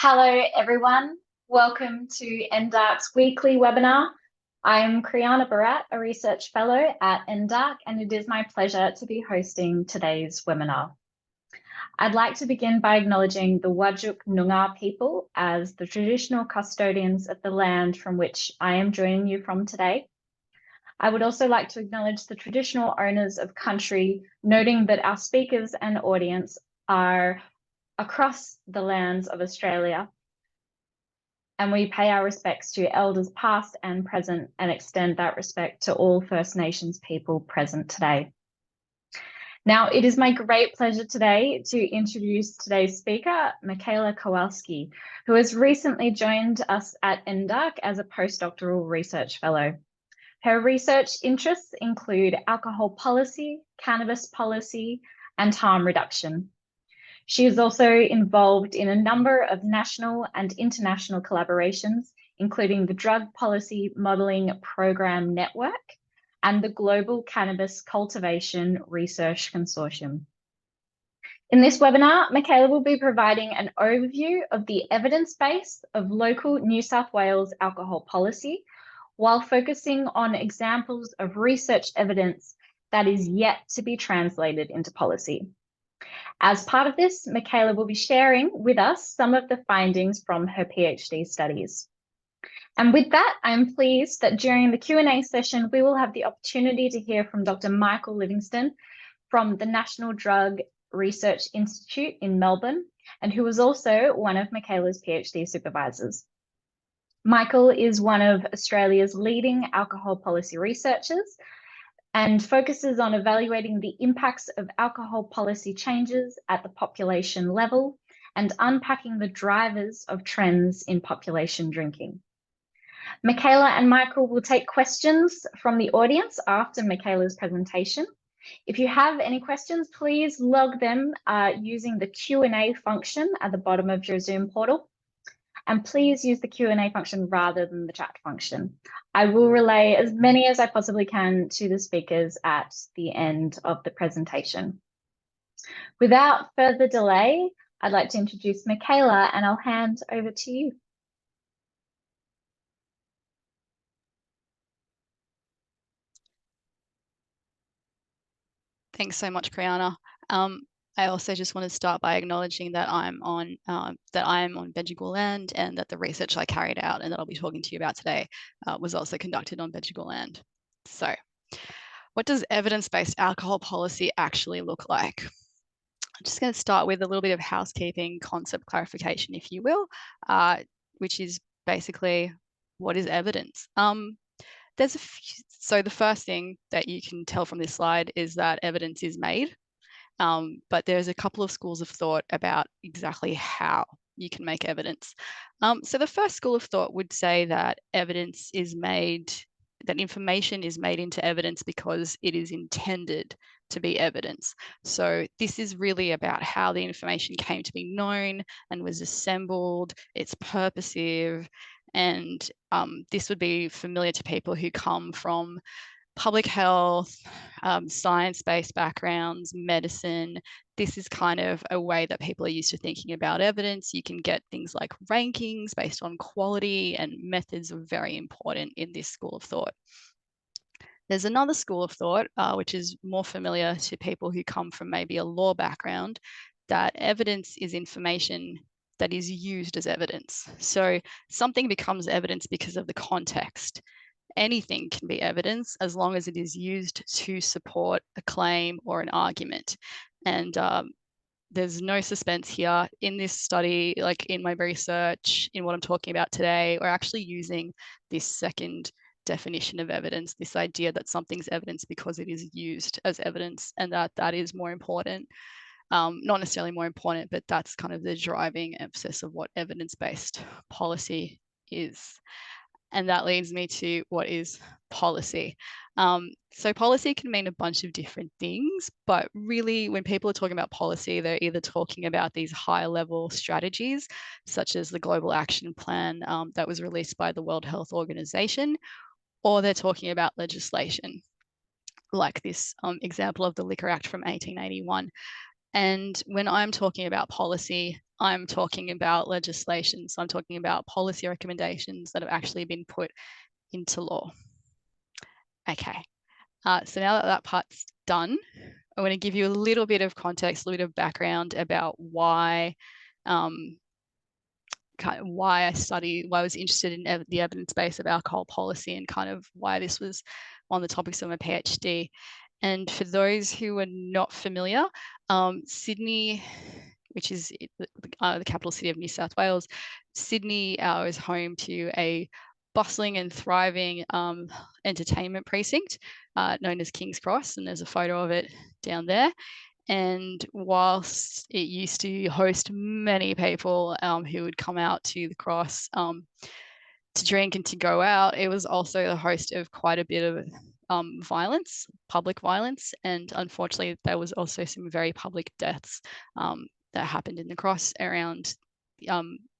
Hello, everyone. Welcome to NDARC's weekly webinar. I'm Kriana Barat, a Research Fellow at NDARC, and it is my pleasure to be hosting today's webinar. I'd like to begin by acknowledging the Whadjuk Noongar people as the traditional custodians of the land from which I am joining you from today. I would also like to acknowledge the traditional owners of country, noting that our speakers and audience are across the lands of Australia, and we pay our respects to elders past and present and extend that respect to all First Nations people present today. Now, it is my great pleasure today to introduce today's speaker, Michala Kowalski, who has recently joined us at NDARC as a Postdoctoral Research Fellow. Her research interests include alcohol policy, cannabis policy, and harm reduction. She is also involved in a number of national and international collaborations, including the Drug Policy Modelling Program Network and the Global Cannabis Cultivation Research Consortium. In this webinar, Michala will be providing an overview of the evidence base of local New South Wales alcohol policy, while focusing on examples of research evidence that is yet to be translated into policy. As part of this, Michala will be sharing with us some of the findings from her PhD studies. And with that, I'm pleased that during the Q&A session, we will have the opportunity to hear from Dr. Michael Livingston from the National Drug Research Institute in Melbourne, and who was also one of Michala's PhD supervisors. Michael is one of Australia's leading alcohol policy researchers and focuses on evaluating the impacts of alcohol policy changes at the population level and unpacking the drivers of trends in population drinking. Michala and Michael will take questions from the audience after Michala's presentation. If you have any questions, please log them using the Q&A function at the bottom of your Zoom portal. And please use the Q&A function rather than the chat function. I will relay as many as I possibly can to the speakers at the end of the presentation. Without further delay, I'd like to introduce Michala, and I'll hand over to you. Thanks so much, Kriana. I also just want to start by acknowledging that I am on Bedigal land, and that the research I carried out and that I'll be talking to you about today was also conducted on Bedigal land. So, what does evidence-based alcohol policy actually look like? I'm just going to start with a little bit of housekeeping concept clarification, if you will, which is basically, what is evidence? There's a few, so the first thing that you can tell from this slide is that evidence is made. But there's a couple of schools of thought about exactly how you can make evidence. So the first school of thought would say that evidence is made, that information is made into evidence because it is intended to be evidence. So this is really about how the information came to be known and was assembled, it's purposive, and this would be familiar to people who come from public health, science-based backgrounds, medicine. This is kind of a way that people are used to thinking about evidence. You can get things like rankings based on quality, and methods are very important in this school of thought. There's another school of thought, which is more familiar to people who come from maybe a law background, that evidence is information that is used as evidence. So something becomes evidence because of the context. Anything can be evidence as long as it is used to support a claim or an argument. And there's no suspense here. In this study, like in my research, in what I'm talking about today, we're actually using this second definition of evidence, this idea that something's evidence because it is used as evidence, and that is more important. Not necessarily more important, but that's kind of the driving emphasis of what evidence-based policy is. And that leads me to what is policy. So policy can mean a bunch of different things, but really when people are talking about policy, they're either talking about these high level strategies, such as the Global Action Plan that was released by the World Health Organization, or they're talking about legislation, like this example of the Liquor Act from 1881. And when I'm talking about policy, I'm talking about legislation. So I'm talking about policy recommendations that have actually been put into law. Okay, so now that that part's done, I want to give you a little bit of context, a little bit of background about why why I was interested in the evidence base of alcohol policy, and kind of why this was one of the topics of my PhD. And for those who are not familiar, Sydney, which is the capital city of New South Wales, Sydney is home to a bustling and thriving entertainment precinct known as King's Cross, and there's a photo of it down there. And whilst it used to host many people who would come out to the Cross to drink and to go out, it was also the host of quite a bit of violence, public violence. And unfortunately, there was also some very public deaths that happened in the Cross around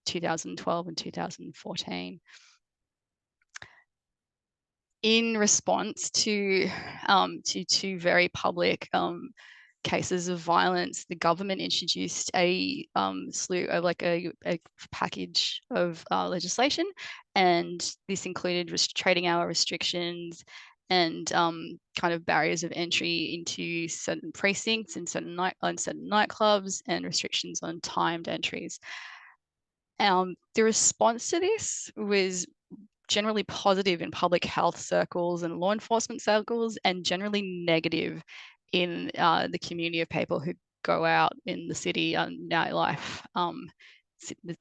2012 and 2014. In response to two very public cases of violence, the government introduced a slew of a package of legislation, and this included trading hour restrictions and kind of barriers of entry into certain precincts and certain nightclubs, and restrictions on timed entries. The response to this was generally positive in public health circles and law enforcement circles, and generally negative in the community of people who go out in the city and nightlife.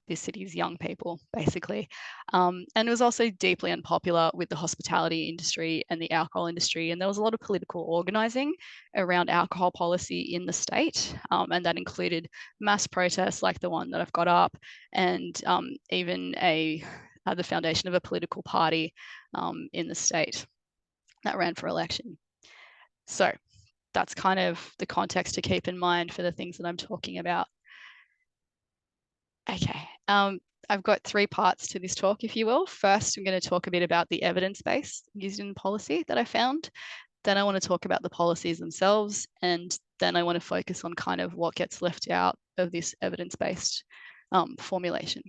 The city's young people, basically. And it was also deeply unpopular with the hospitality industry and the alcohol industry. And there was a lot of political organising around alcohol policy in the state. And that included mass protests like the one that I've got up, and even the foundation of a political party in the state that ran for election. So that's kind of the context to keep in mind for the things that I'm talking about. Okay, I've got three parts to this talk, if you will. First, I'm going to talk a bit about the evidence base used in policy that I found. Then I want to talk about the policies themselves, and then I want to focus on kind of what gets left out of this evidence-based formulation.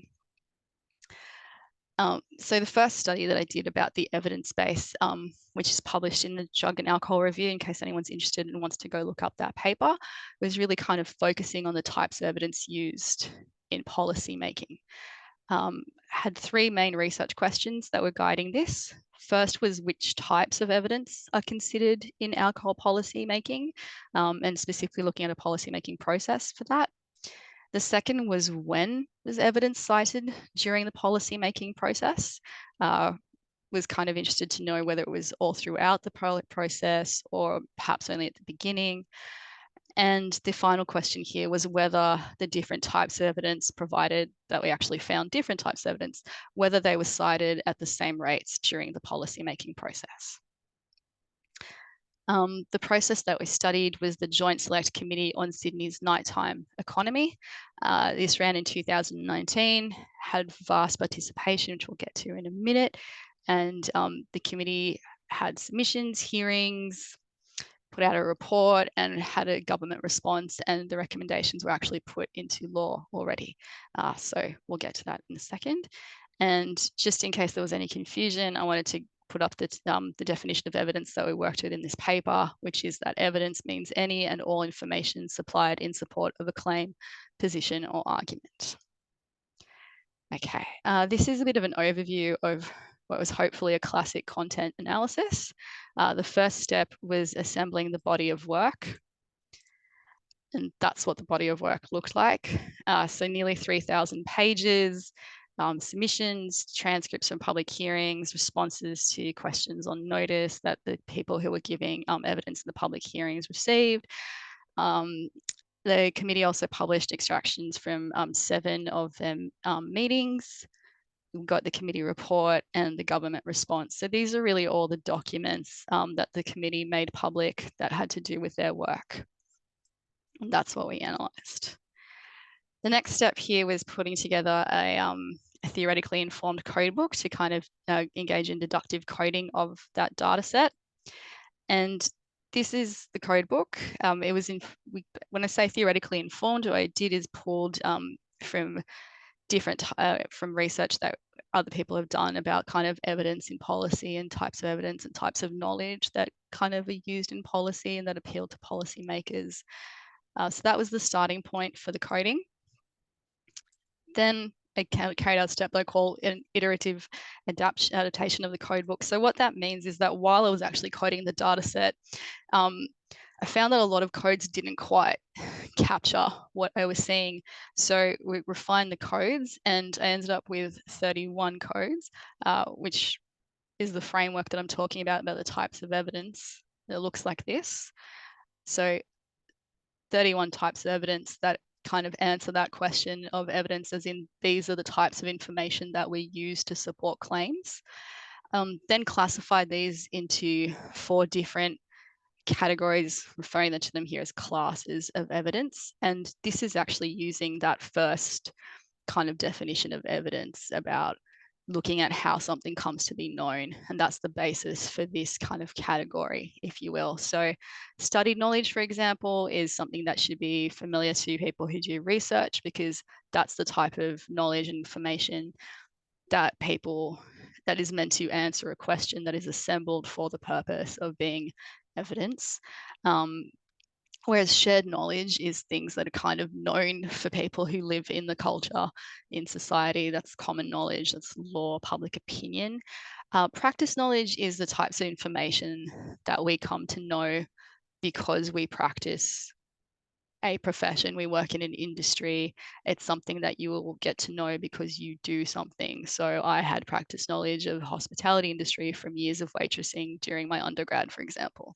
So the first study that I did about the evidence base, which is published in the Drug and Alcohol Review, in case anyone's interested and wants to go look up that paper, was really kind of focusing on the types of evidence used in policy making. Had three main research questions that were guiding this. First was which types of evidence are considered in alcohol policy making, and specifically looking at a policy making process for that. The second was when was evidence cited during the policy making process. Was kind of interested to know whether it was all throughout the process or perhaps only at the beginning. And the final question here was whether the different types of evidence provided, that we actually found different types of evidence, whether they were cited at the same rates during the policy-making process. The process that we studied was the Joint Select Committee on Sydney's Nighttime Economy. This ran in 2019, had vast participation, which we'll get to in a minute. And the committee had submissions, hearings, put out a report, and had a government response, and the recommendations were actually put into law already. So we'll get to that in a second. And just in case there was any confusion, I wanted to put up the definition of evidence that we worked with in this paper, which is that evidence means any and all information supplied in support of a claim, position, or argument. Okay, this is a bit of an overview of what was hopefully a classic content analysis. The first step was assembling the body of work. And that's what the body of work looked like. So nearly 3,000 pages, submissions, transcripts from public hearings, responses to questions on notice that the people who were giving evidence in the public hearings received. The committee also published extractions from 7 of them meetings. We've got the committee report and the government response. So these are really all the documents that the committee made public that had to do with their work. And that's what we analysed. The next step here was putting together a theoretically informed codebook to kind of engage in deductive coding of that data set. And this is the code book. It was when I say theoretically informed, what I did is pulled from from research that other people have done about kind of evidence in policy and types of evidence and types of knowledge that kind of are used in policy and that appeal to policymakers. So that was the starting point for the coding. Then I carried out a step that I call an iterative adaptation of the code book. So what that means is that while I was actually coding the data set, I found that a lot of codes didn't quite capture what I was seeing. So we refined the codes and I ended up with 31 codes, which is the framework that I'm talking about the types of evidence. It looks like this. So 31 types of evidence that kind of answer that question of evidence, as in these are the types of information that we use to support claims. Then classified these into 4 different categories, referring to them here as classes of evidence. And this is actually using that first kind of definition of evidence about looking at how something comes to be known. And that's the basis for this kind of category, if you will. So studied knowledge, for example, is something that should be familiar to people who do research, because that's the type of knowledge and information that is meant to answer a question that is assembled for the purpose of being evidence. Whereas shared knowledge is things that are kind of known for people who live in the culture, in society. That's common knowledge, that's law, public opinion. Practice knowledge is the types of information that we come to know because we practice a profession, we work in an industry. It's something that you will get to know because you do something. So I had practice knowledge of hospitality industry from years of waitressing during my undergrad, for example.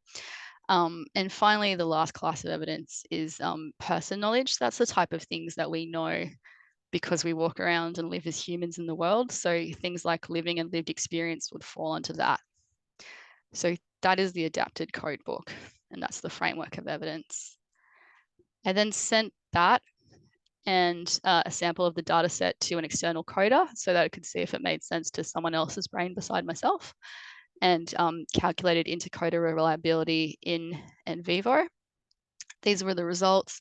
And finally, the last class of evidence is person knowledge. That's the type of things that we know because we walk around and live as humans in the world. So things like living and lived experience would fall into that. So that is the adapted code book, and that's the framework of evidence. I then sent that and a sample of the data set to an external coder so that I could see if it made sense to someone else's brain beside myself, and calculated intercoder reliability in vivo. These were the results.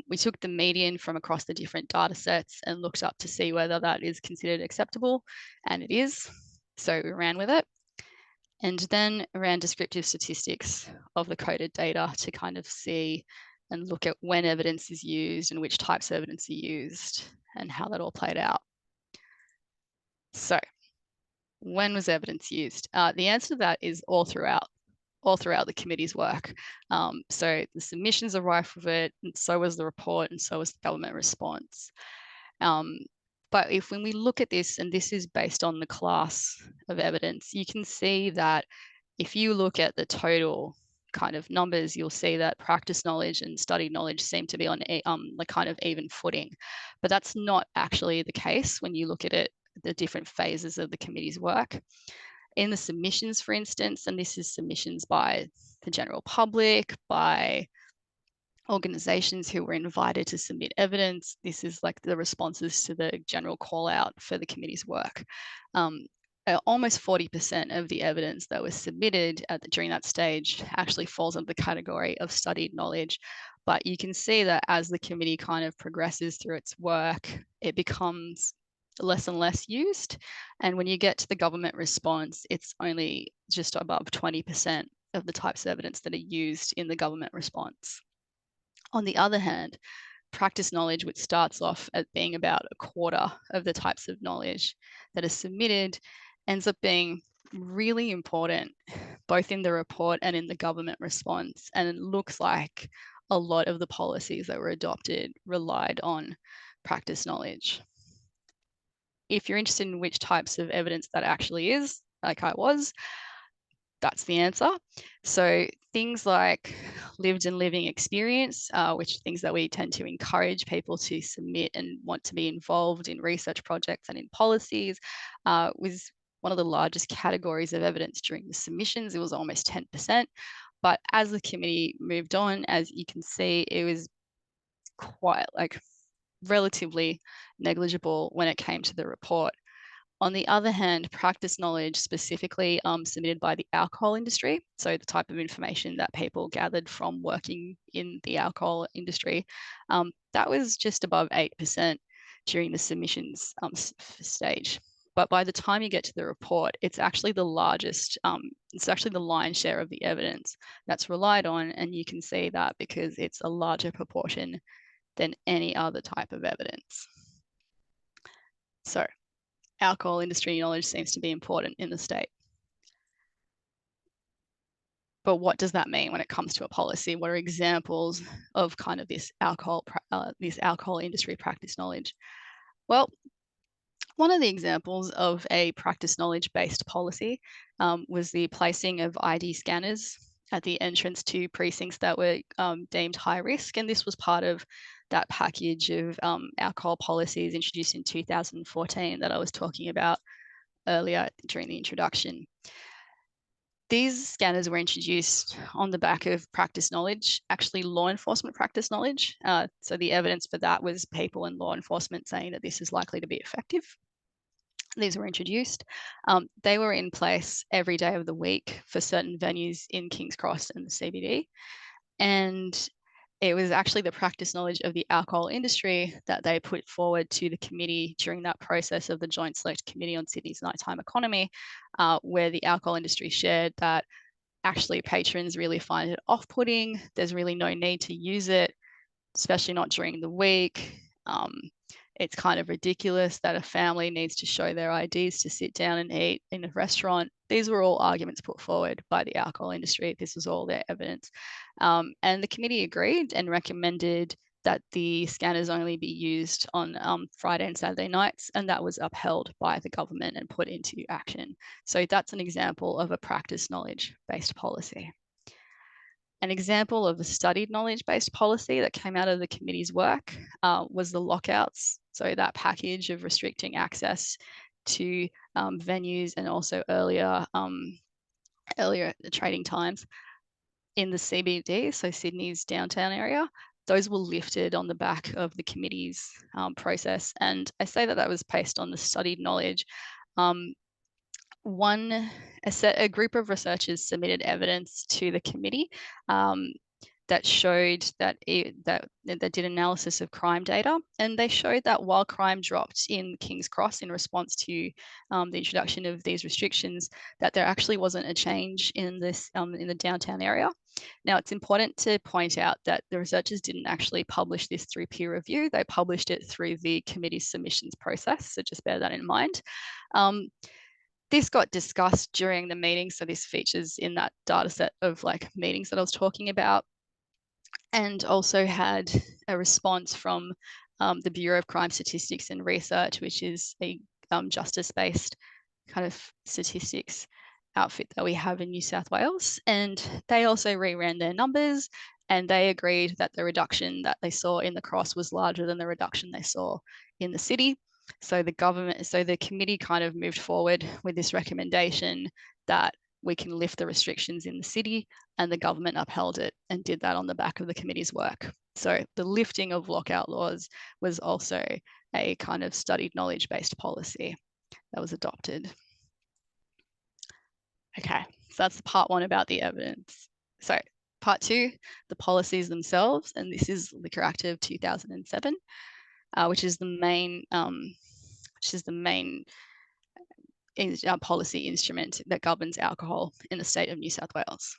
We took the median from across the different data sets and looked up to see whether that is considered acceptable, and it is. So we ran with it, and then ran descriptive statistics of the coded data to kind of see and look at when evidence is used and which types of evidence are used and how that all played out. So when was evidence used? The answer to that is all throughout the committee's work. So the submissions are rife with it, and so was the report, and so was the government response. But when we look at this, and this is based on the class of evidence, you can see that if you look at the total kind of numbers, you'll see that practice knowledge and studied knowledge seem to be on like kind of even footing. But that's not actually the case when you look at it, the different phases of the committee's work. In the submissions, for instance, and this is submissions by the general public, by organizations who were invited to submit evidence. This is like the responses to the general call out for the committee's work. Almost 40% of the evidence that was submitted during that stage actually falls under the category of studied knowledge. But you can see that as the committee kind of progresses through its work, it becomes less and less used. And when you get to the government response, it's only just above 20% of the types of evidence that are used in the government response. On the other hand, practice knowledge, which starts off at being about a quarter of the types of knowledge that are submitted, ends up being really important, both in the report and in the government response. And it looks like a lot of the policies that were adopted relied on practice knowledge. If you're interested in which types of evidence that actually is, like I was, that's the answer. So things like lived and living experience, which are things that we tend to encourage people to submit and want to be involved in research projects and in policies, was one of the largest categories of evidence during the submissions. It was almost 10%. But as the committee moved on, as you can see, it was quite like relatively negligible when it came to the report. On the other hand, practice knowledge specifically submitted by the alcohol industry, so the type of information that people gathered from working in the alcohol industry, that was just above 8% during the submissions stage. But by the time you get to the report, it's actually the largest, it's actually the lion's share of the evidence that's relied on. And you can see that because it's a larger proportion than any other type of evidence. So alcohol industry knowledge seems to be important in the state. But what does that mean when it comes to a policy? What are examples of kind of this alcohol industry practice knowledge? Well, one of the examples of a practice knowledge-based policy was the placing of ID scanners at the entrance to precincts that were deemed high risk. And this was part of that package of alcohol policies introduced in 2014 that I was talking about earlier during the introduction. These scanners were introduced on the back of practice knowledge, actually law enforcement practice knowledge. So the evidence for that was people in law enforcement saying that this is likely to be effective. These were introduced. They were in place every day of the week for certain venues in King's Cross and the CBD. And it was actually the practice knowledge of the alcohol industry that they put forward to the committee during that process of the Joint Select Committee on Sydney's Nighttime Economy, where the alcohol industry shared that actually patrons really find it off-putting. There's really no need to use it, especially not during the week. It's kind of ridiculous that a family needs to show their IDs to sit down and eat in a restaurant. These were all arguments put forward by the alcohol industry. This was all their evidence. And the committee agreed and recommended that the scanners only be used on Friday and Saturday nights, and that was upheld by the government and put into action. So that's an example of a practice knowledge-based policy. An example of a studied knowledge-based policy that came out of the committee's work was the lockouts. So that package of restricting access to venues and also earlier trading times in the CBD, so Sydney's downtown area. Those were lifted on the back of the committee's process. And I say that was based on the studied knowledge. A group of researchers submitted evidence to the committee that showed that did analysis of crime data, and they showed that while crime dropped in King's Cross in response to the introduction of these restrictions, that there actually wasn't a change in this in the downtown area. Now, it's important to point out that the researchers didn't actually publish this through peer review. They published it through the committee's submissions process, so just bear that in mind. This got discussed during the meeting, so this features in that data set of meetings that I was talking about, and also had a response from the Bureau of Crime Statistics and Research, which is a justice-based kind of statistics outfit that we have in New South Wales. And they also reran their numbers, and they agreed that the reduction that they saw in the cross was larger than the reduction they saw in the city. So the committee kind of moved forward with this recommendation that we can lift the restrictions in the city, and the government upheld it and did that on the back of the committee's work. So the lifting of lockout laws was also a kind of studied knowledge-based policy that was adopted. Okay, so that's part one about the evidence. So part two, the policies themselves, and this is Liquor Act of 2007. Which is the main policy instrument that governs alcohol in the state of New South Wales.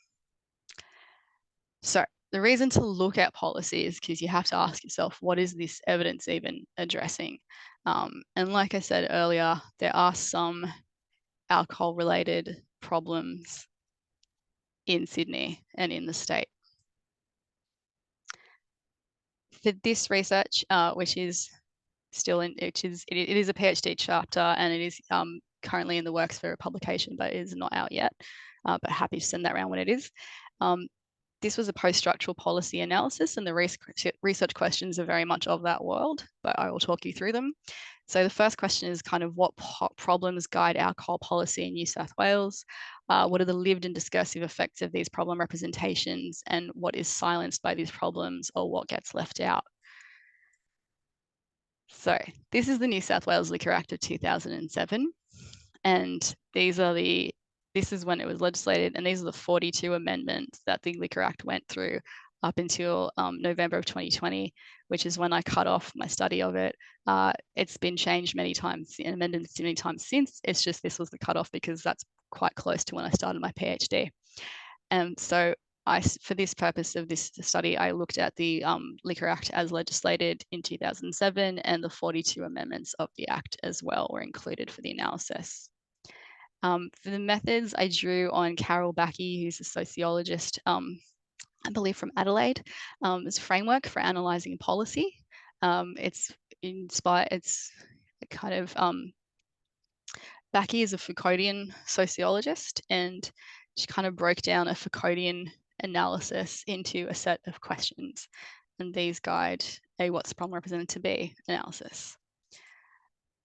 So the reason to look at policy is because you have to ask yourself, what is this evidence even addressing? And like I said earlier, there are some alcohol-related problems in Sydney and in the state. For this research, which is still in, it is a PhD chapter, and it is currently in the works for a publication, but it is not out yet. But happy to send that around when it is. This was a post-structural policy analysis, and the research questions are very much of that world, but I will talk you through them. So the first question is kind of what problems guide alcohol policy in New South Wales? What are the lived and discursive effects of these problem representations, and what is silenced by these problems, or what gets left out? So this is the New South Wales Liquor Act of 2007. And this is when it was legislated, and these are the 42 amendments that the Liquor Act went through up until November of 2020, which is when I cut off my study of it. It's been changed many times and amended many times since. It's just this was the cutoff because that's quite close to when I started my PhD. And so for this purpose of this study, I looked at the Liquor Act as legislated in 2007, and the 42 amendments of the Act as well were included for the analysis. For the methods, I drew on Carol Backey, who's a sociologist, I believe from Adelaide. It's a framework for analysing policy. It's kind of, Backey is a Foucauldian sociologist, and she kind of broke down a Foucauldian analysis into a set of questions, and these guide a what's the problem represented to be analysis.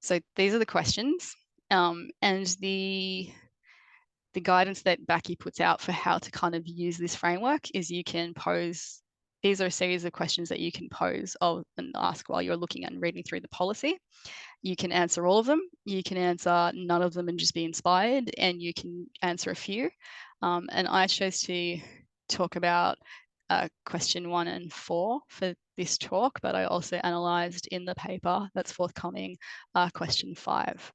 So these are the questions, and the guidance that Backey puts out for how to kind of use this framework is you can pose, these are a series of questions that you can pose and ask while you're looking and reading through the policy. You can answer all of them, you can answer none of them and just be inspired, and you can answer a few. And I chose to talk about question 1 and 4 for this talk, but I also analysed in the paper that's forthcoming question 5.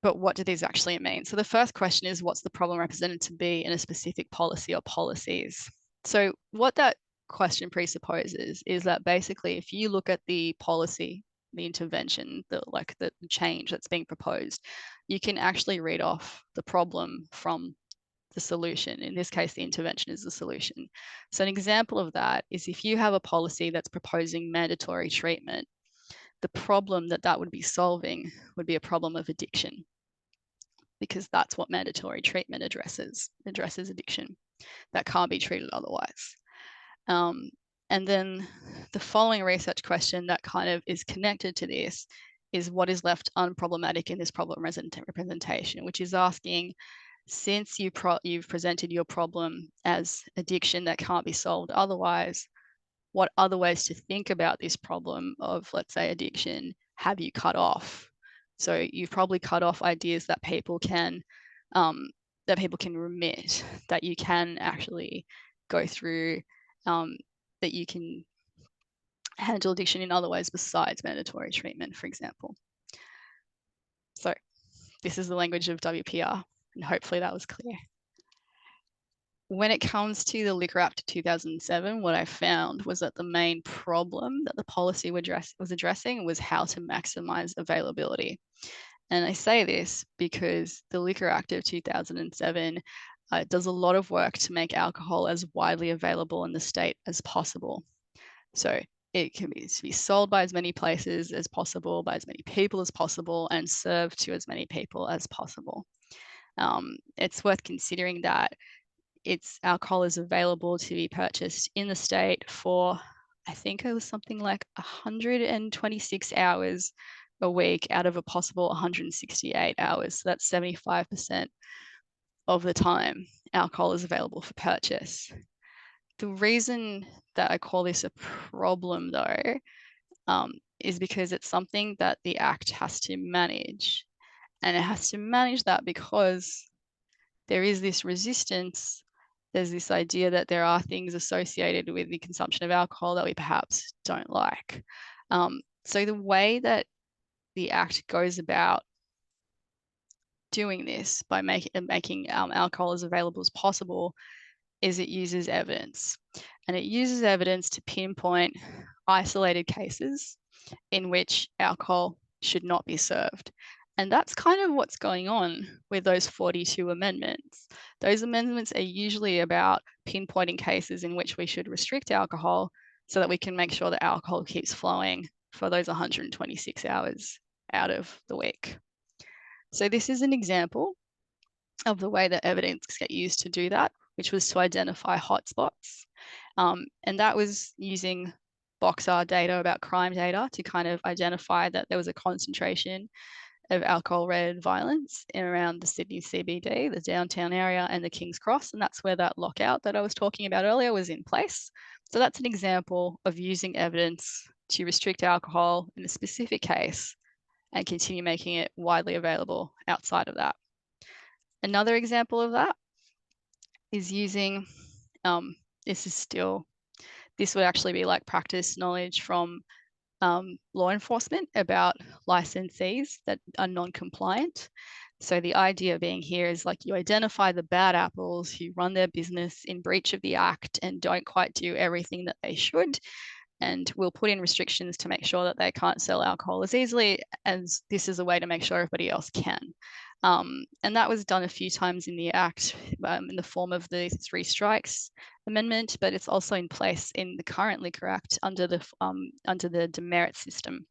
But what do these actually mean? So the first question is, what's the problem represented to be in a specific policy or policies? So what that question presupposes is that basically if you look at the policy, the intervention, the change that's being proposed, you can actually read off the problem from the solution. In this case, the intervention is the solution. So an example of that is if you have a policy that's proposing mandatory treatment, the problem that would be solving would be a problem of addiction, because that's what mandatory treatment addresses addiction that can't be treated otherwise. And then the following research question that kind of is connected to this is what is left unproblematic in this problem representation, which is asking, since you've presented your problem as addiction that can't be solved otherwise, what other ways to think about this problem of, let's say, addiction have you cut off? So you've probably cut off ideas that people can remit, that you can actually go through, that you can handle addiction in other ways besides mandatory treatment, for example. So this is the language of WPR, and hopefully that was clear. When it comes to the Liquor Act of 2007, what I found was that the main problem that the policy was addressing was how to maximize availability. And I say this because the Liquor Act of 2007 does a lot of work to make alcohol as widely available in the state as possible. So it can be sold by as many places as possible, by as many people as possible, and served to as many people as possible. It's worth considering that alcohol is available to be purchased in the state for, I think it was something like 126 hours a week out of a possible 168 hours. So that's 75% of the time alcohol is available for purchase. The reason that I call this a problem, though, is because it's something that the Act has to manage. And it has to manage that because there is this resistance. There's this idea that there are things associated with the consumption of alcohol that we perhaps don't like. So the way that the Act goes about doing this by making alcohol as available as possible is it uses evidence. And it uses evidence to pinpoint isolated cases in which alcohol should not be served. And that's kind of what's going on with those 42 amendments. Those amendments are usually about pinpointing cases in which we should restrict alcohol so that we can make sure that alcohol keeps flowing for those 126 hours out of the week. So this is an example of the way that evidence get used to do that, which was to identify hotspots. And that was using Boxar data about crime data to kind of identify that there was a concentration of alcohol-related violence in around the Sydney CBD, the downtown area, and the King's Cross. And that's where that lockout that I was talking about earlier was in place. So that's an example of using evidence to restrict alcohol in a specific case and continue making it widely available outside of that. Another example of that is using, this would actually be like practice knowledge from law enforcement about licensees that are non-compliant. So the idea being here is like you identify the bad apples who run their business in breach of the act and don't quite do everything that they should. And we'll put in restrictions to make sure that they can't sell alcohol as easily as this is a way to make sure everybody else can. And that was done a few times in the Act in the form of the 3 strikes amendment, but it's also in place in the current Liquor Act under the demerit system.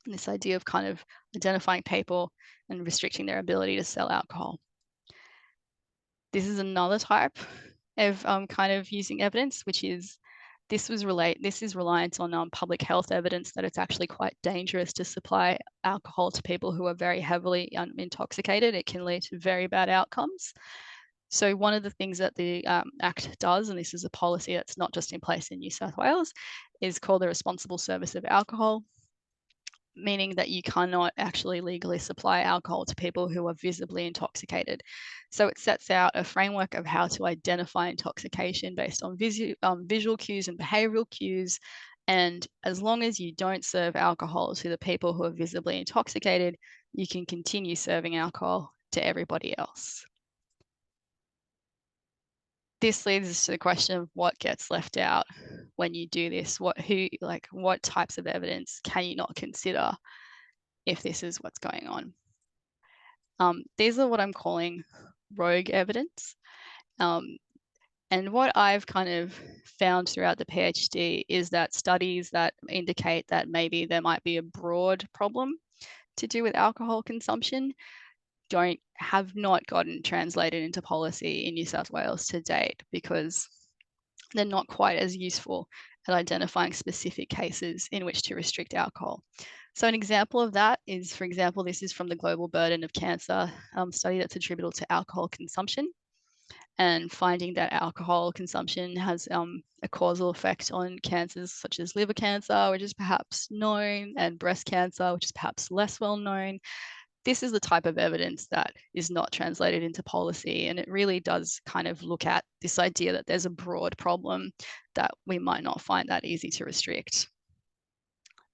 And this idea of kind of identifying people and restricting their ability to sell alcohol. This is another type of kind of using evidence, which is this is reliant on public health evidence that it's actually quite dangerous to supply alcohol to people who are very heavily intoxicated. It can lead to very bad outcomes. So one of the things that the Act does, and this is a policy that's not just in place in New South Wales, is called the responsible service of alcohol, meaning that you cannot actually legally supply alcohol to people who are visibly intoxicated. So it sets out a framework of how to identify intoxication based on visual cues and behavioral cues. And as long as you don't serve alcohol to the people who are visibly intoxicated, you can continue serving alcohol to everybody else. This leads us to the question of what gets left out when you do this. What types of evidence can you not consider if this is what's going on? These are what I'm calling rogue evidence. And what I've kind of found throughout the PhD is that studies that indicate that maybe there might be a broad problem to do with alcohol consumption have not gotten translated into policy in New South Wales to date because they're not quite as useful at identifying specific cases in which to restrict alcohol. So an example of that is, for example, this is from the Global Burden of Cancer study that's attributable to alcohol consumption, and finding that alcohol consumption has a causal effect on cancers such as liver cancer, which is perhaps known, and breast cancer, which is perhaps less well known. This is the type of evidence that is not translated into policy, and it really does kind of look at this idea that there's a broad problem that we might not find that easy to restrict.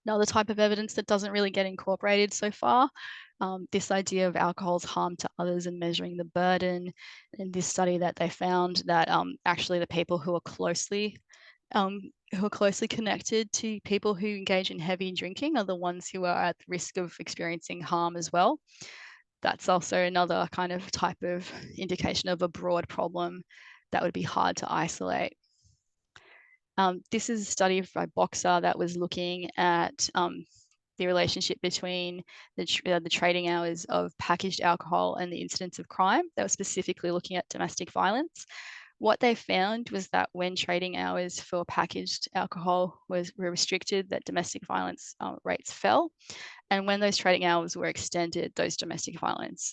Another type of evidence that doesn't really get incorporated so far, this idea of alcohol's harm to others and measuring the burden. In this study that they found that actually the people who are closely connected to people who engage in heavy drinking are the ones who are at risk of experiencing harm as well. That's also another kind of type of indication of a broad problem that would be hard to isolate. This is a study by Boxer that was looking at the relationship between the trading hours of packaged alcohol and the incidence of crime. They were specifically looking at domestic violence. What they found was that when trading hours for packaged alcohol were restricted, that domestic violence rates fell. And when those trading hours were extended, those domestic violence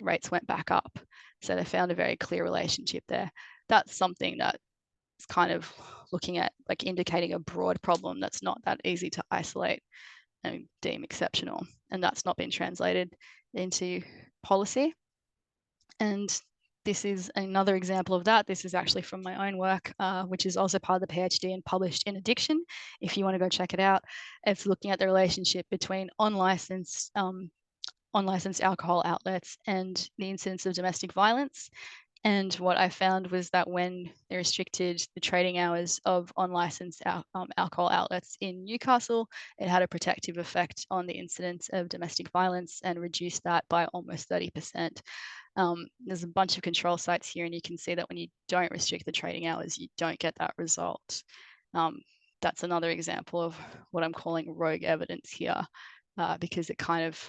rates went back up. So they found a very clear relationship there. That's something that is kind of looking at, like, indicating a broad problem that's not that easy to isolate and deem exceptional. And that's not been translated into policy. And this is another example of that. This is actually from my own work, which is also part of the PhD and published in Addiction. If you want to go check it out, it's looking at the relationship between unlicensed alcohol outlets and the incidence of domestic violence. And what I found was that when they restricted the trading hours of unlicensed alcohol outlets in Newcastle, it had a protective effect on the incidence of domestic violence and reduced that by almost 30%. There's a bunch of control sites here, and you can see that when you don't restrict the trading hours, you don't get that result. That's another example of what I'm calling rogue evidence here, because it kind of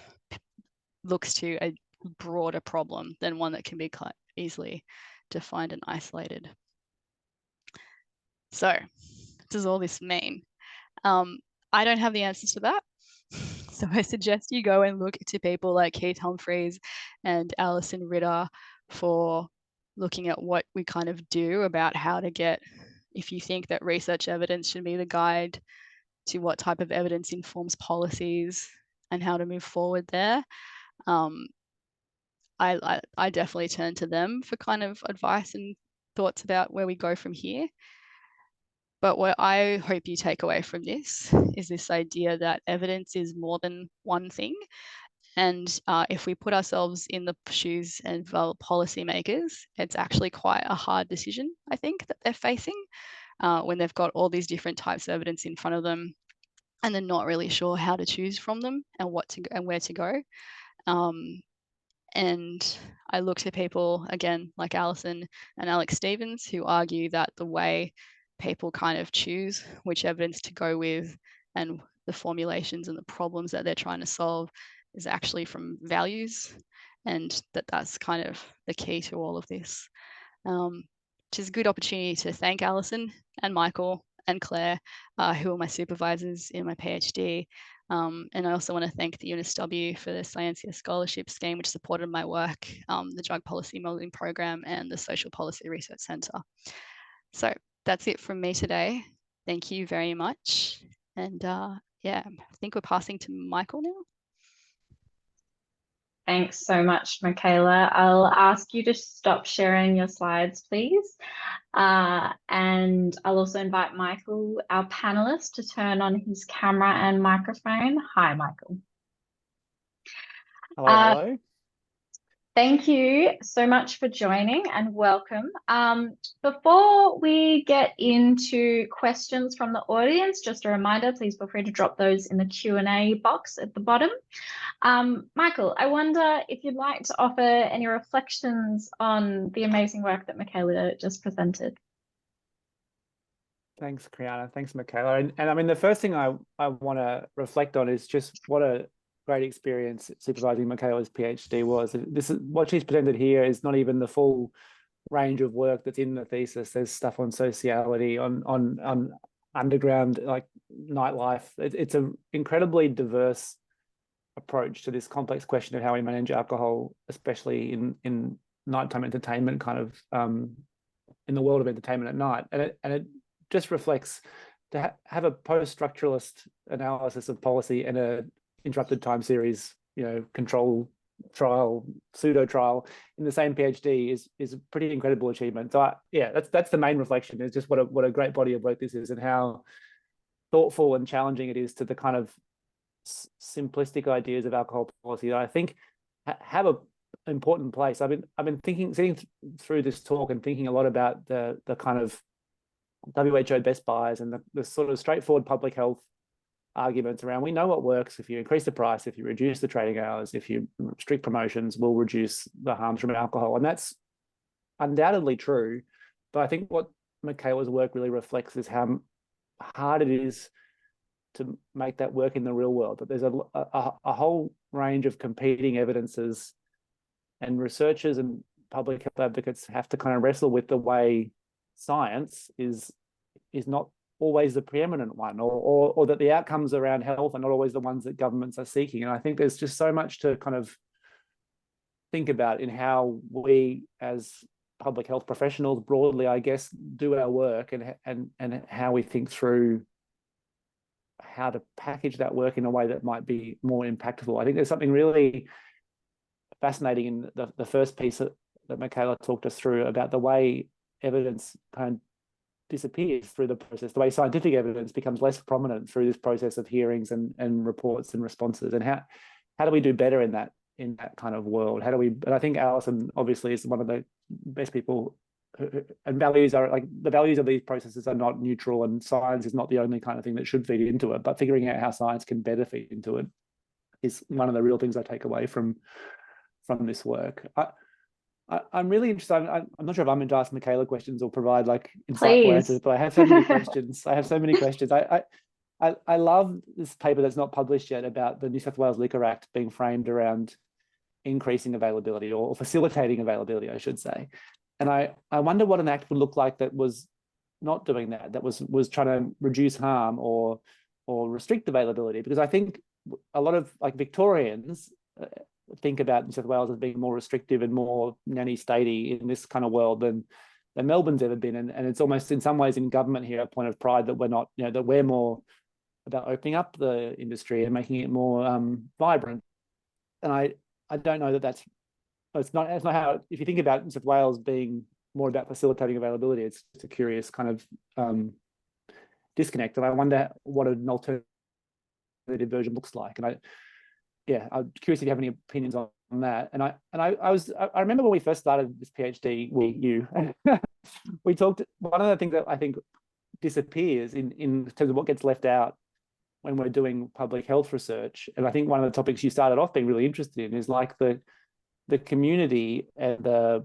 looks to a broader problem than one that can be quite easily defined and isolated. So, what does all this mean? I don't have the answers to that. So I suggest you go and look to people like Keith Humphreys and Alison Ritter for looking at what we kind of do about how to get, if you think that research evidence should be the guide to what type of evidence informs policies, and how to move forward there. I definitely turn to them for kind of advice and thoughts about where we go from here. But what I hope you take away from this is this idea that evidence is more than one thing. And if we put ourselves in the shoes of policymakers, it's actually quite a hard decision, I think, that they're facing when they've got all these different types of evidence in front of them and they're not really sure how to choose from them and what to and where to go. And I look to people, again, like Alison and Alex Stevens, who argue that the way people kind of choose which evidence to go with and the formulations and the problems that they're trying to solve is actually from values, and that's kind of the key to all of this. Which is a good opportunity to thank Alison and Michael and Claire, who are my supervisors in my PhD. And I also want to thank the UNSW for the Sciencia Scholarship Scheme, which supported my work, the Drug Policy Modelling Program, and the Social Policy Research Centre. So that's it from me today. Thank you very much. And yeah, I think we're passing to Michael now. Thanks so much, Michala. I'll ask you to stop sharing your slides, please. And I'll also invite Michael, our panelist, to turn on his camera and microphone. Hi, Michael. Hello. Thank you so much for joining and welcome. Before we get into questions from the audience, just a reminder, please feel free to drop those in the Q&A box at the bottom. Michael, I wonder if you'd like to offer any reflections on the amazing work that Michala just presented. Thanks, Kriana. Thanks, Michala. And I mean, the first thing I want to reflect on is just what a great experience supervising Michala's PhD was. This is what she's presented here is not even the full range of work that's in the thesis. There's stuff on sociality, on underground, like nightlife. It's an incredibly diverse approach to this complex question of how we manage alcohol, especially in nighttime entertainment, kind of in the world of entertainment at night. And it just reflects to have a post-structuralist analysis of policy and a interrupted time series, control trial, pseudo trial in the same PhD is a pretty incredible achievement. So that's the main reflection, is just what a great body of work this is, and how thoughtful and challenging it is to the kind of simplistic ideas of alcohol policy that I think have an important place. I've been sitting through this talk and thinking a lot about the kind of WHO best buys and the sort of straightforward public health arguments around, we know what works. If you increase the price, if you reduce the trading hours, if you restrict promotions, will reduce the harms from alcohol. And that's undoubtedly true. But I think what Michala's work really reflects is how hard it is to make that work in the real world. That there's a whole range of competing evidences, and researchers and public health advocates have to kind of wrestle with the way science is not always the preeminent one, or that the outcomes around health are not always the ones that governments are seeking. And I think there's just so much to kind of think about in how we as public health professionals broadly, I guess, do our work, and how we think through how to package that work in a way that might be more impactful. I think there's something really fascinating in the first piece that Michala talked us through about the way evidence kind of disappears through the process, the way scientific evidence becomes less prominent through this process of hearings and reports and responses, and how do we do better in that kind of world? How do we? And I think Alison obviously is one of the best people, and values are like, the values of these processes are not neutral, and science is not the only kind of thing that should feed into it, but figuring out how science can better feed into it is one of the real things I take away from this work. I'm really interested. I'm not sure if I'm going to ask Michala questions or provide like insightful answers, but I have so many questions. I love this paper that's not published yet about the New South Wales Liquor Act being framed around increasing availability, or facilitating availability, I should say. And I wonder what an act would look like that was not doing that, that was trying to reduce harm or restrict availability. Because I think a lot of like Victorians think about New South Wales as being more restrictive and more nanny-statey in this kind of world than Melbourne's ever been. And it's almost in some ways in government here a point of pride that we're not, that we're more about opening up the industry and making it more vibrant. And I don't know that it's not how, if you think about New South Wales being more about facilitating availability, it's just a curious kind of disconnect. And I wonder what an alternative version looks like. And I'm curious if you have any opinions on that. And I remember when we first started this PhD, we talked, one of the things that I think disappears in terms of what gets left out when we're doing public health research, and I think one of the topics you started off being really interested in is like the community and the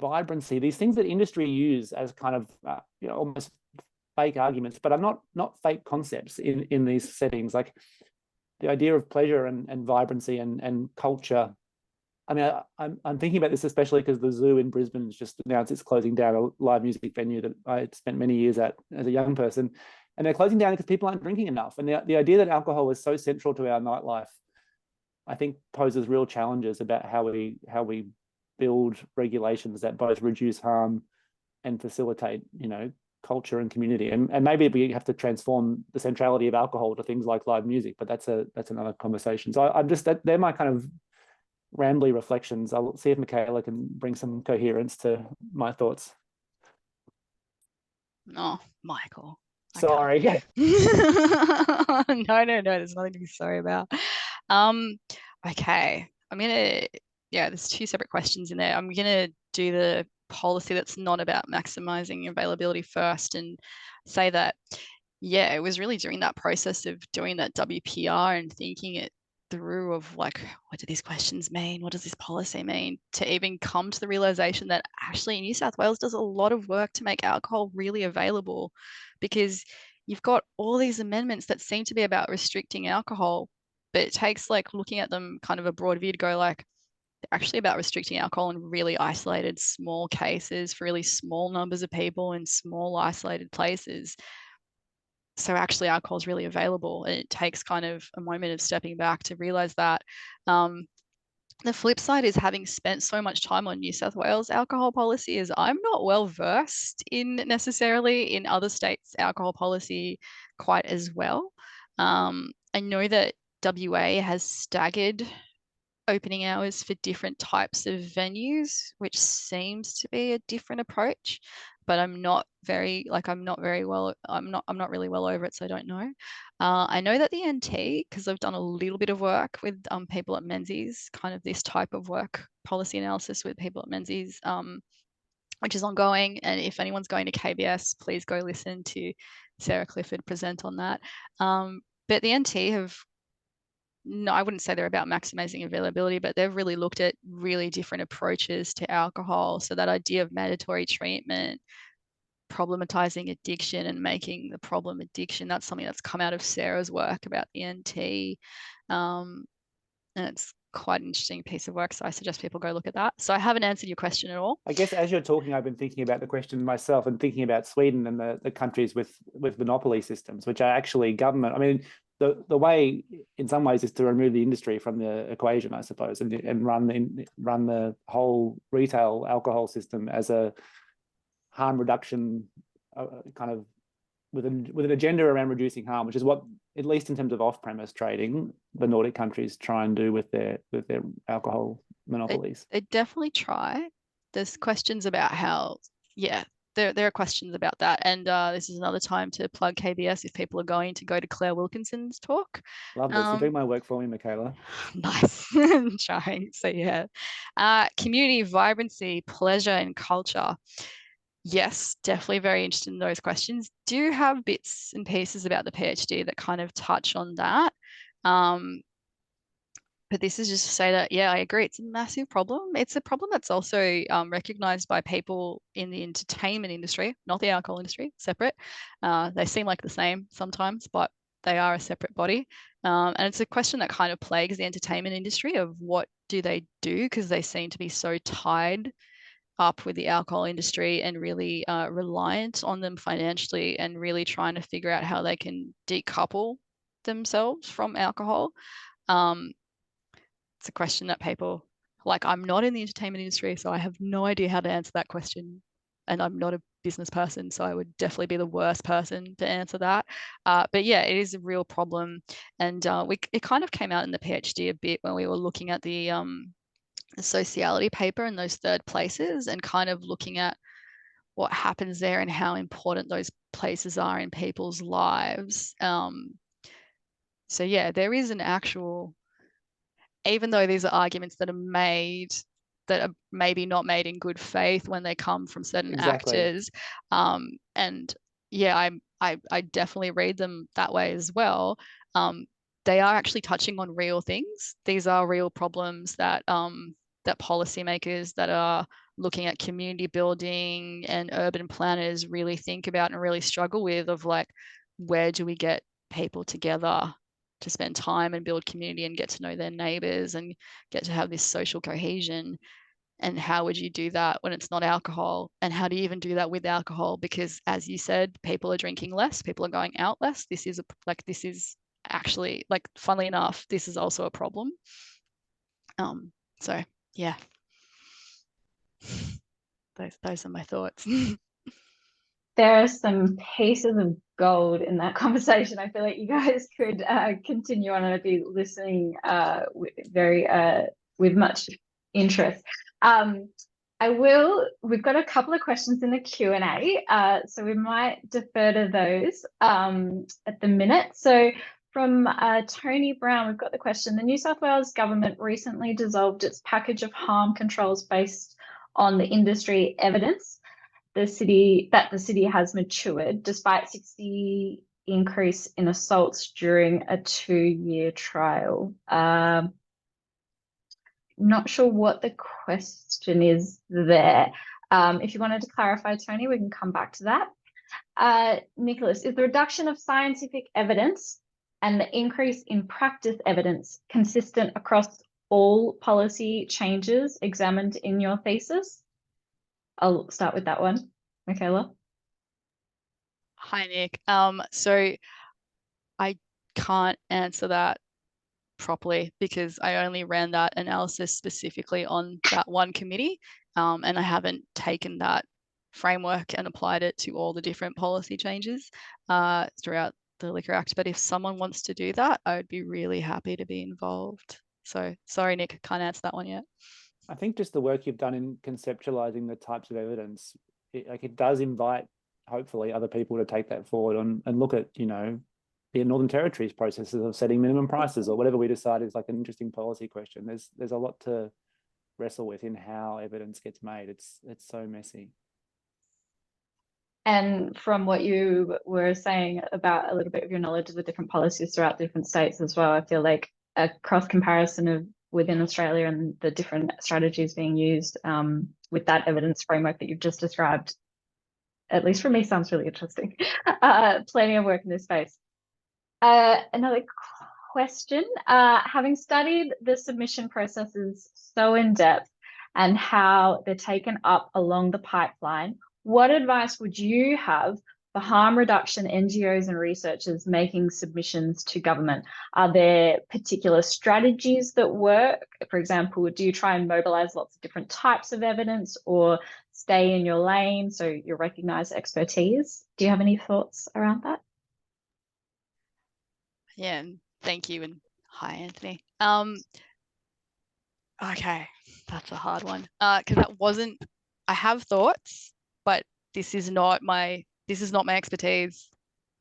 vibrancy, these things that industry use as kind of almost fake arguments, but are not fake concepts in these settings, like the idea of pleasure and vibrancy and culture. I mean, I'm thinking about this especially because the zoo in Brisbane has just announced it's closing down, a live music venue that I spent many years at as a young person, and they're closing down because people aren't drinking enough. And the idea that alcohol is so central to our nightlife, I think, poses real challenges about how we build regulations that both reduce harm and facilitate, culture and community. And maybe we have to transform the centrality of alcohol to things like live music, but that's another conversation. So I'm just, they're my kind of rambly reflections. I'll see if Michala can bring some coherence to my thoughts. Oh, Michael. Sorry. No, there's nothing to be sorry about. Okay. There's two separate questions in there. I'm gonna do the policy that's not about maximizing availability first and say that, it was really during that process of doing that WPR and thinking it through of like, what do these questions mean? What does this policy mean? To even come to the realization that actually New South Wales does a lot of work to make alcohol really available, because you've got all these amendments that seem to be about restricting alcohol, but it takes like looking at them kind of a broad view to go like, they're actually about restricting alcohol in really isolated small cases for really small numbers of people in small isolated places. So actually alcohol is really available, and it takes kind of a moment of stepping back to realize that. The flip side is, having spent so much time on New South Wales alcohol policy, is I'm not well versed in necessarily in other states' alcohol policy quite as well. I know that WA has staggered opening hours for different types of venues, which seems to be a different approach, but I'm not really well over it, so I don't know. I know that the NT, because I've done a little bit of work with people at Menzies, kind of this type of work policy analysis with people at Menzies, which is ongoing. And if anyone's going to KBS, please go listen to Sarah Clifford present on that. But the NT have, no, I wouldn't say they're about maximizing availability, but they've really looked at really different approaches to alcohol. So that idea of mandatory treatment, problematizing addiction and making the problem addiction, that's something that's come out of Sarah's work about the NT. And it's quite an interesting piece of work. So I suggest people go look at that. So I haven't answered your question at all. I guess as you're talking, I've been thinking about the question myself and thinking about Sweden and the countries with monopoly systems, which are actually government. I mean, the way in some ways is to remove the industry from the equation, I suppose, and run the whole retail alcohol system as a harm reduction kind of with an agenda around reducing harm, which is what, at least in terms of off-premise trading, the Nordic countries try and do with their alcohol monopolies. They definitely try. There's questions about how, there are questions about that. And this is another time to plug KBS if people are going to go to Claire Wilkinson's talk. Love this. You're doing my work for me, Michala. Nice. Trying. So community, vibrancy, pleasure, and culture. Yes, definitely very interested in those questions. Do have bits and pieces about the PhD that kind of touch on that. But this is just to say that, I agree, it's a massive problem. It's a problem that's also recognized by people in the entertainment industry, not the alcohol industry, separate. They seem like the same sometimes, but they are a separate body. And it's a question that kind of plagues the entertainment industry of what do they do, because they seem to be so tied up with the alcohol industry and really reliant on them financially, and really trying to figure out how they can decouple themselves from alcohol. It's a question that I'm not in the entertainment industry, so I have no idea how to answer that question. And I'm not a business person, so I would definitely be the worst person to answer that. But yeah, it is a real problem, and it kind of came out in the PhD a bit when we were looking at the sociality paper and those third places, and kind of looking at what happens there and how important those places are in people's lives. So yeah, there is an actual, even though these are arguments that are made that are maybe not made in good faith when they come from certain Exactly. actors, and yeah, I definitely read them that way as well. They are actually touching on real things. These are real problems that that policymakers that are looking at community building and urban planners really think about and really struggle with, of like, where do we get people together to spend time and build community and get to know their neighbors and get to have this social cohesion? And how would you do that when it's not alcohol? And how do you even do that with alcohol? Because as you said, people are drinking less, people are going out less. This is actually, like, funnily enough, this is also a problem. So yeah, those are my thoughts. There are some pieces of gold in that conversation. I feel like you guys could continue on, and I'd be listening with much interest. We've got a couple of questions in the Q&A, so we might defer to those at the minute. So from Tony Brown, we've got the question: the New South Wales government recently dissolved its package of harm controls based on the industry evidence the city has matured, despite 60 increase in assaults during a 2-year trial. Not sure what the question is there. If you wanted to clarify, Tony, we can come back to that. Nicholas, is the reduction of scientific evidence and the increase in practice evidence consistent across all policy changes examined in your thesis? I'll start with that one. Michala? Hi, Nick. So I can't answer that properly because I only ran that analysis specifically on that one committee, and I haven't taken that framework and applied it to all the different policy changes throughout the Liquor Act. But if someone wants to do that, I would be really happy to be involved. So sorry, Nick, can't answer that one yet. I think just the work you've done in conceptualizing the types of evidence, it does invite, hopefully, other people to take that forward and look at, the Northern Territory's processes of setting minimum prices or whatever we decide is like an interesting policy question. There's a lot to wrestle with in how evidence gets made. It's so messy. And from what you were saying about a little bit of your knowledge of the different policies throughout different states as well, I feel like a cross comparison of within Australia and the different strategies being used with that evidence framework that you've just described, at least for me, sounds really interesting. Plenty of work in this space. Another question, having studied the submission processes so in depth and how they're taken up along the pipeline, what advice would you have for harm reduction NGOs and researchers making submissions to government? Are there particular strategies that work? For example, do you try and mobilize lots of different types of evidence or stay in your lane so you recognize expertise? Do you have any thoughts around that? Yeah, thank you, and hi, Anthony. Okay, that's a hard one because I have thoughts, but this is not my expertise.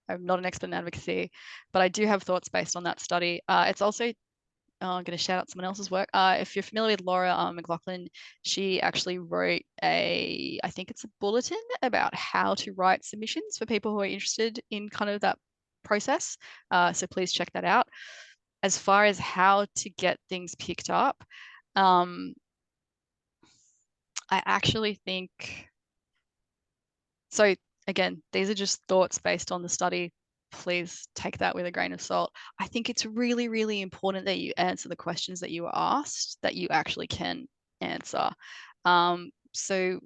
I'm not an expert in advocacy, but I do have thoughts based on that study. It's also, I'm going to shout out someone else's work. If you're familiar with Laura McLaughlin, she actually wrote I think it's a bulletin about how to write submissions for people who are interested in kind of that process. So please check that out. As far as how to get things picked up, I actually think, so again, these are just thoughts based on the study. Please take that with a grain of salt. I think it's really, really important that you answer the questions that you were asked, that you actually can answer. So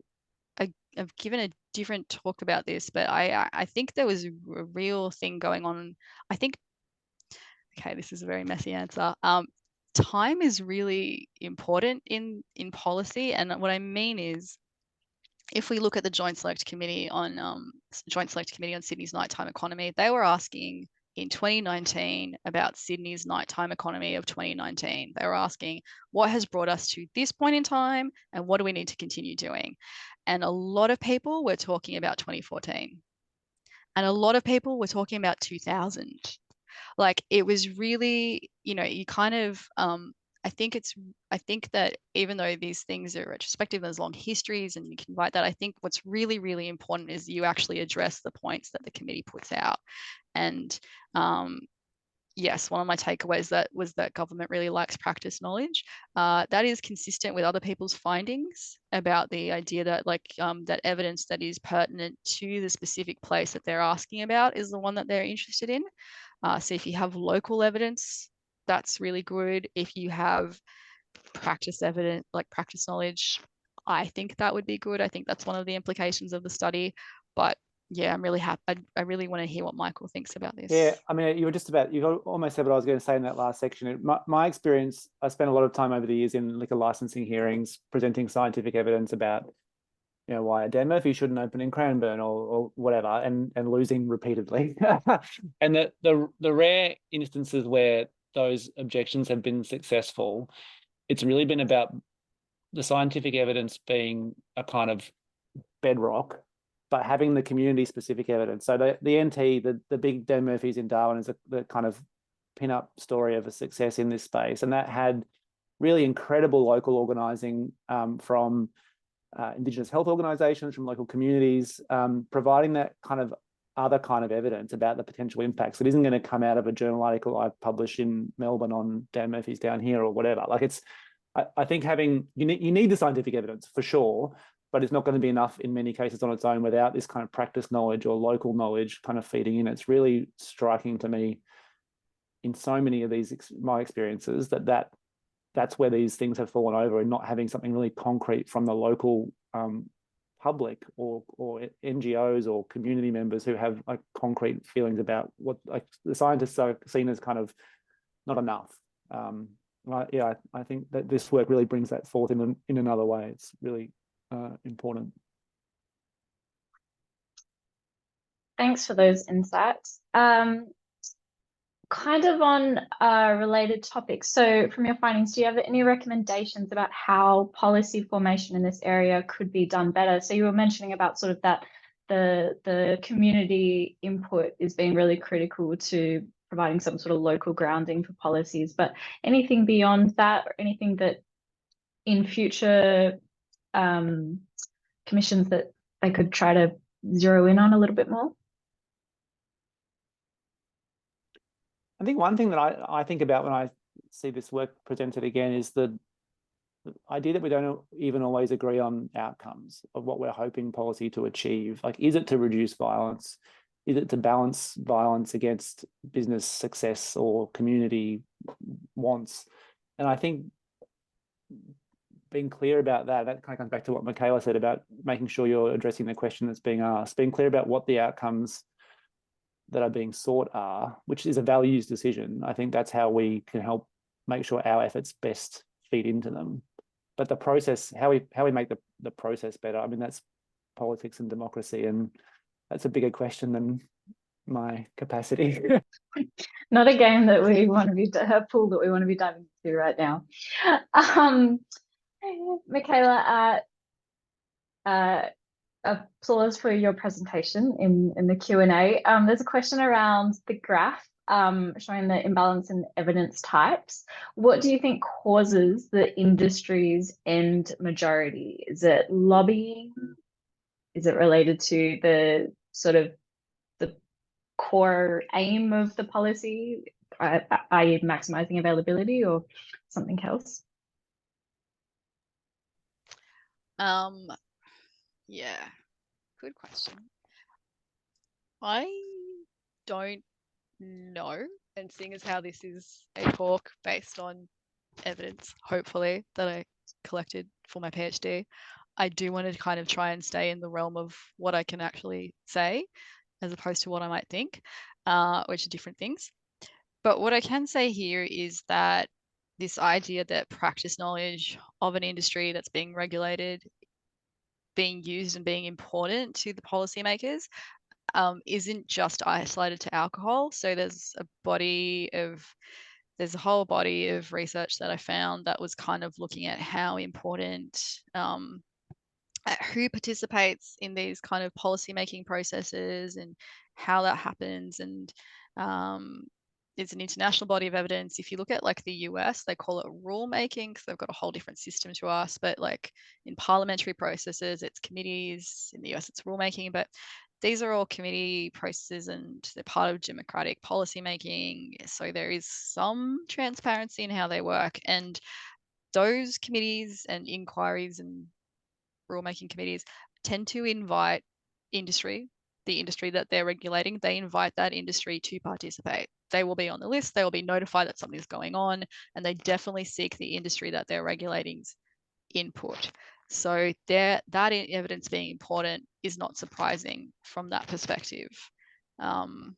I've given a different talk about this, but I think there was a real thing going on. I think, okay, this is a very messy answer. Time is really important in policy, and what I mean is if we look at the Joint Select Committee on Sydney's nighttime economy, they were asking in 2019 about Sydney's nighttime economy of 2019. They were asking what has brought us to this point in time and what do we need to continue doing? And a lot of people were talking about 2014. And a lot of people were talking about 2000. Like it was really, you kind of, I think that even though these things are retrospective, there's long histories and you can write that, I think what's really, really important is you actually address the points that the committee puts out. And yes, one of my takeaways was that government really lacks practice knowledge. That is consistent with other people's findings about the idea that that evidence that is pertinent to the specific place that they're asking about is the one that they're interested in. So if you have local evidence, that's really good. If you have practice evidence, like practice knowledge, I think that would be good. I think that's one of the implications of the study. But yeah, I'm really happy. I really want to hear what Michael thinks about this. Yeah, I mean, you've almost said what I was going to say in that last section. My experience, I spent a lot of time over the years in liquor licensing hearings, presenting scientific evidence about, why a Dan Murphy shouldn't open in Cranbourne or whatever, and losing repeatedly. And the rare instances where those objections have been successful, it's really been about the scientific evidence being a kind of bedrock, but having the community-specific evidence. So the NT, the big Dan Murphys in Darwin is the kind of pin-up story of a success in this space, and that had really incredible local organising from Indigenous health organisations, from local communities, providing that kind of other kind of evidence about the potential impacts. It isn't going to come out of a journal article I published in Melbourne on Dan Murphys down here or whatever. Like I think you need the scientific evidence for sure, but it's not going to be enough in many cases on its own without this kind of practice knowledge or local knowledge kind of feeding in. It's really striking to me in so many of my experiences that's where these things have fallen over, and not having something really concrete from the local public or NGOs or community members who have like concrete feelings about what like the scientists are seen as kind of not enough. I think that this work really brings that forth in another way. It's really important. Thanks for those insights. Kind of on a related topic. So from your findings, do you have any recommendations about how policy formation in this area could be done better? So you were mentioning about sort of that the community input is being really critical to providing some sort of local grounding for policies, but anything beyond that, or anything that in future commissions that they could try to zero in on a little bit more? I think one thing that I think about when I see this work presented again is the idea that we don't even always agree on outcomes of what we're hoping policy to achieve. Like, is it to reduce violence? Is it to balance violence against business success or community wants? And I think being clear about that kind of comes back to what Michala said about making sure you're addressing the question that's being asked, being clear about what the outcomes that are being sought are, which is a values decision. I think that's how we can help make sure our efforts best feed into them. But the process, how we make the process better, I mean, that's politics and democracy, and that's a bigger question than my capacity. Not a game that we want to be, a pool that we want to be diving into right now. Michala, applause for your presentation in the Q&A. There's a question around the graph showing the imbalance in evidence types. What do you think causes the industry's end majority? Is it lobbying? Is it related to the sort of the core aim of the policy, i.e. maximizing availability, or something else? Yeah, good question. I don't know, and seeing as how this is a talk based on evidence, hopefully, that I collected for my PhD, I do want to kind of try and stay in the realm of what I can actually say, as opposed to what I might think, which are different things. But what I can say here is that this idea that practice knowledge of an industry that's being regulated being used and being important to the policymakers isn't just isolated to alcohol. So there's a whole body of research that I found that was kind of looking at how important who participates in these kind of policy-making processes and how that happens. And it's an international body of evidence. If you look at like the US, they call it rulemaking because they've got a whole different system to us. But like in parliamentary processes, it's committees. In the US, it's rulemaking. But these are all committee processes and they're part of democratic policymaking. So there is some transparency in how they work. And those committees and inquiries and rulemaking committees tend to invite industry, the industry that they're regulating, they invite that industry to participate. They will be on the list, they will be notified that something's going on, and they definitely seek the industry that they're regulating's input. So that evidence being important is not surprising from that perspective. And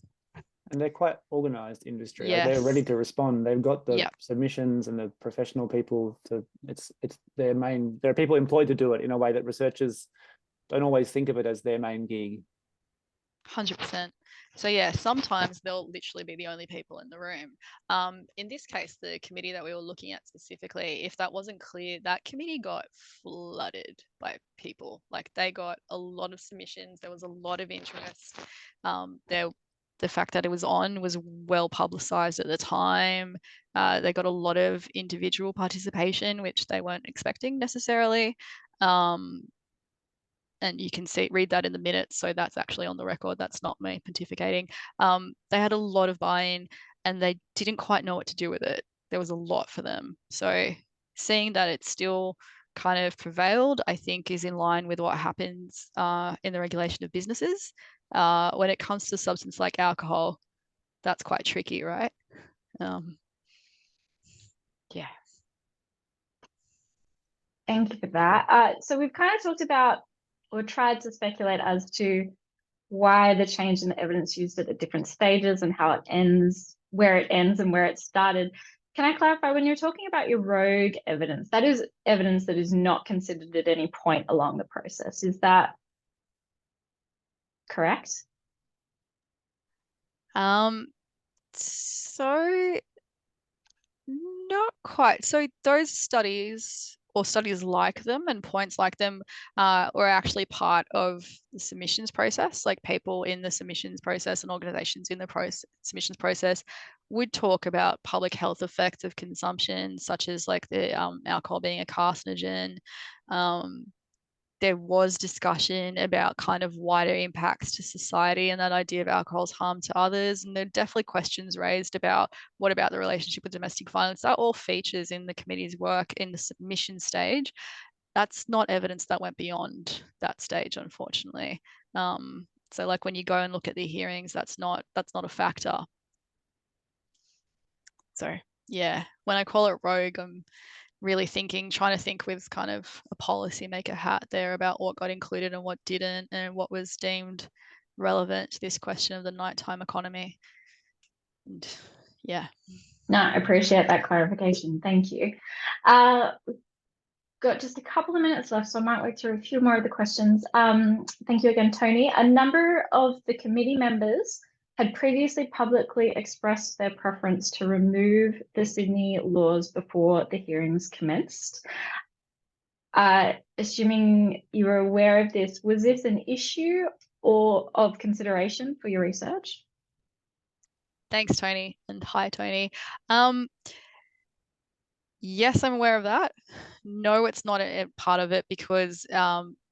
they're quite organized industry. Yes. Like they're ready to respond. They've got the Yep. submissions and the professional people to it's their main, there are people employed to do it in a way that researchers don't always think of it as their main gig. 100%. So yeah, sometimes they'll literally be the only people in the room. In this case, the committee that we were looking at specifically, if that wasn't clear, that committee got flooded by people. Like they got a lot of submissions. There was a lot of interest. The fact that it was on was well publicized at the time. They got a lot of individual participation, which they weren't expecting necessarily. And you can read that in the minutes. So that's actually on the record. That's not me pontificating. They had a lot of buy-in and they didn't quite know what to do with it. There was a lot for them. So seeing that it still kind of prevailed, I think is in line with what happens in the regulation of businesses. When it comes to substance like alcohol, that's quite tricky, right? Yeah. Thank you for that. So we've kind of talked about or tried to speculate as to why the change in the evidence used at the different stages and how it ends, where it ends and where it started. Can I clarify, when you're talking about your rogue evidence, that is evidence that is not considered at any point along the process. Is that correct? So not quite. So those studies or studies like them and points like them were actually part of the submissions process. Like people in the submissions process and organizations in the submissions process would talk about public health effects of consumption, such as like the alcohol being a carcinogen. There was discussion about kind of wider impacts to society and that idea of alcohol's harm to others. And there are definitely questions raised about what about the relationship with domestic violence. That all features in the committee's work in the submission stage. That's not evidence that went beyond that stage, unfortunately. So like when you go and look at the hearings, that's not a factor. So yeah, when I call it rogue, I'm really trying to think with kind of a policymaker hat there about what got included and what didn't, and what was deemed relevant to this question of the nighttime economy. And yeah. No, I appreciate that clarification. Thank you. Got just a couple of minutes left, so I might work through a few more of the questions. Thank you again, Tony. A number of the committee members had previously publicly expressed their preference to remove the Sydney laws before the hearings commenced. Assuming you were aware of this, was this an issue or of consideration for your research? Thanks, Tony, and hi, Tony. Yes, I'm aware of that. No, it's not a part of it because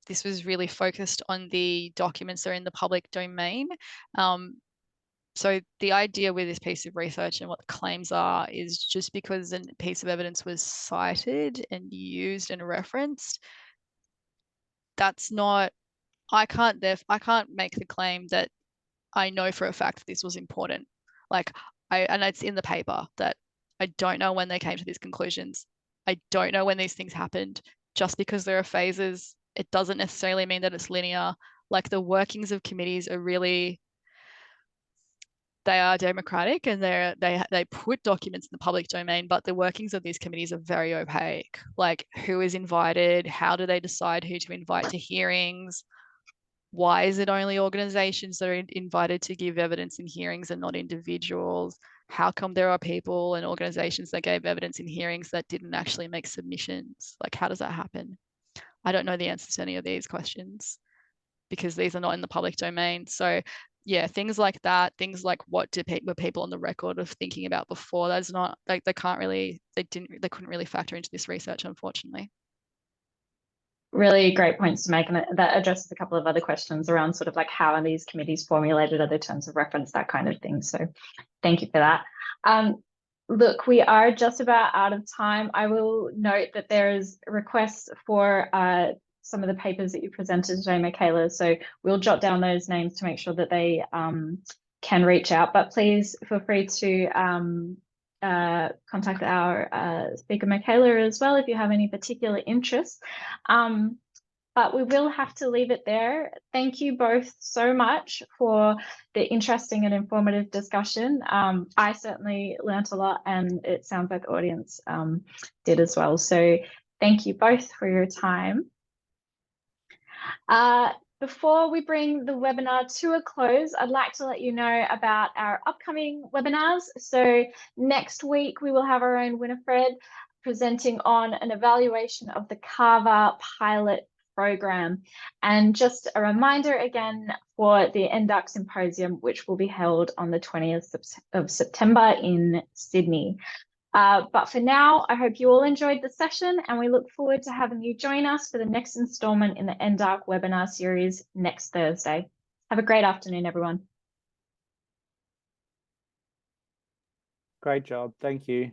this was really focused on the documents that are in the public domain. So the idea with this piece of research and what the claims are is just because a piece of evidence was cited and used and referenced, that's not, I can't make the claim that I know for a fact that this was important. Like and it's in the paper that I don't know when they came to these conclusions. I don't know when these things happened. Just because there are phases, it doesn't necessarily mean that it's linear. Like the workings of committees are really, they are democratic and they put documents in the public domain, but the workings of these committees are very opaque. Like, who is invited? How do they decide who to invite to hearings? Why is it only organizations that are invited to give evidence in hearings and not individuals? How come there are people and organizations that gave evidence in hearings that didn't actually make submissions? Like, how does that happen? I don't know the answers to any of these questions because these are not in the public domain. So yeah, things like that, things like what were people on the record of thinking about before, that's not, like, they couldn't really factor into this research, unfortunately. Really great points to make, and that addresses a couple of other questions around sort of like how are these committees formulated, other terms of reference, that kind of thing. So thank you for that. Look, we are just about out of time. I will note that there is requests for some of the papers that you presented today, Michala. So we'll jot down those names to make sure that they can reach out. But please feel free to contact our speaker, Michala, as well, if you have any particular interests. But we will have to leave it there. Thank you both so much for the interesting and informative discussion. I certainly learnt a lot, and it sounds like the audience did as well. So thank you both for your time. Before we bring the webinar to a close, I'd like to let you know about our upcoming webinars. So next week, we will have our own Winifred presenting on an evaluation of the CAVA pilot program. And just a reminder again for the NDAC Symposium, which will be held on the 20th of September in Sydney. But for now, I hope you all enjoyed the session, and we look forward to having you join us for the next installment in the NDAC webinar series next Thursday. Have a great afternoon, everyone. Great job. Thank you.